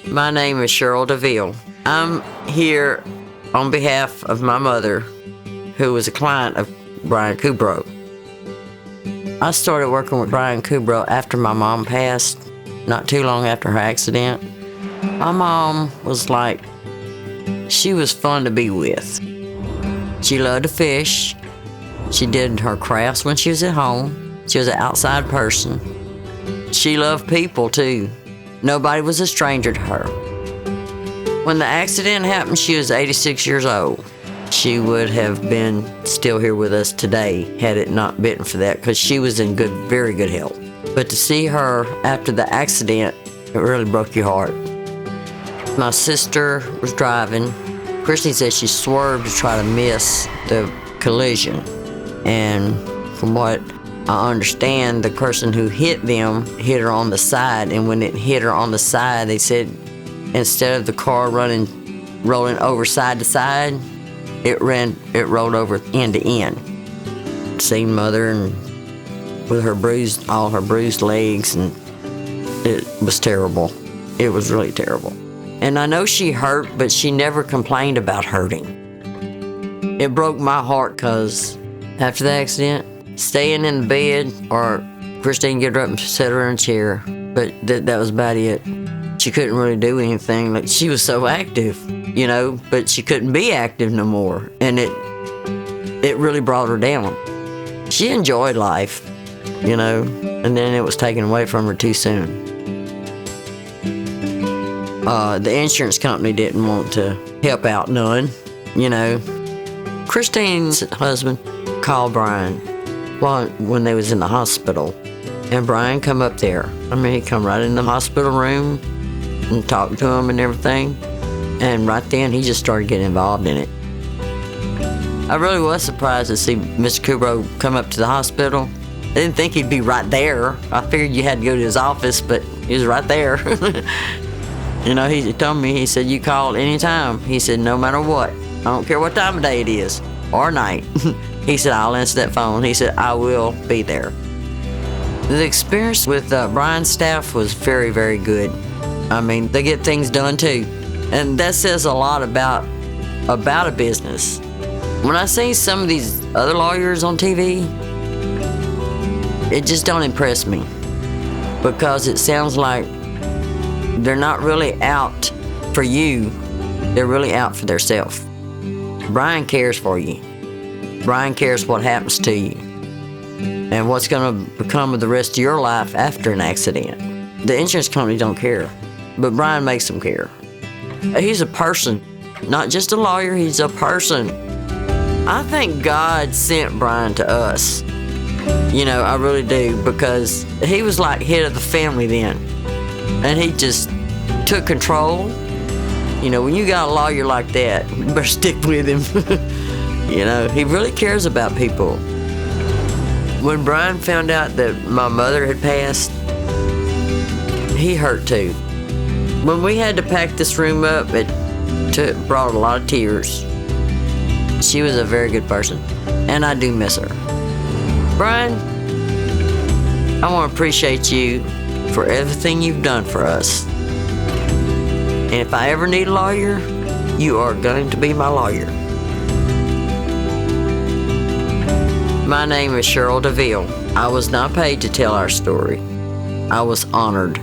My name is Sheryl DeVille. I'm here on behalf of my mother, who was a client of Brian Caubarreaux. I started working with Brian Caubarreaux after my mom passed, not too long after her accident. My mom was like, she was fun to be with. She loved to fish. She did her crafts when she was at home. She was an outside person. She loved people too. Nobody was a stranger to her. When the accident happened, she was 86 years old. She would have been still here with us today had it not been for that, because she was in very good health. But to see her after the accident, it really broke your heart. My sister was driving. Christine said she swerved to try to miss the collision. And from what I understand, the person who hit them hit her on the side, and when it hit her on the side, they said instead of the car rolling over side to side, it rolled over end to end. Seen mother and with all her bruised legs, and it was terrible. It was really terrible. And I know she hurt, but she never complained about hurting. It broke my heart because after the accident, staying in the bed, or Christine get her up and set her in a chair, but that was about it. She couldn't really do anything. Like, she was so active, but she couldn't be active no more, and it really brought her down. She enjoyed life, and then it was taken away from her too soon. The insurance company didn't want to help out none, Christine's husband called Brian when they was in the hospital, and Brian come up there. He come right in the hospital room and talked to him and everything, and right then he just started getting involved in it. I really was surprised to see Mr. Caubarreaux come up to the hospital. I didn't think he'd be right there. I figured you had to go to his office, but he was right there. He told me, he said, you call anytime. He said, no matter what. I don't care what time of day it is or night. He said, I'll answer that phone. He said, I will be there. The experience with Brian's staff was very, very good. They get things done too. And that says a lot about a business. When I see some of these other lawyers on TV, it just don't impress me, because it sounds like they're not really out for you. They're really out for themselves. Brian cares for you. Brian cares what happens to you and what's going to become of the rest of your life after an accident. The insurance company don't care, but Brian makes them care. He's a person, not just a lawyer, he's a person. I think God sent Brian to us. I really do, because he was like head of the family then. And he just took control. When you got a lawyer like that, you better stick with him. He really cares about people. When Brian found out that my mother had passed, he hurt too. When we had to pack this room up, it brought a lot of tears. She was a very good person, and I do miss her. Brian, I want to appreciate you for everything you've done for us. And if I ever need a lawyer, you are going to be my lawyer. My name is Sheryl DeVille. I was not paid to tell our story. I was honored.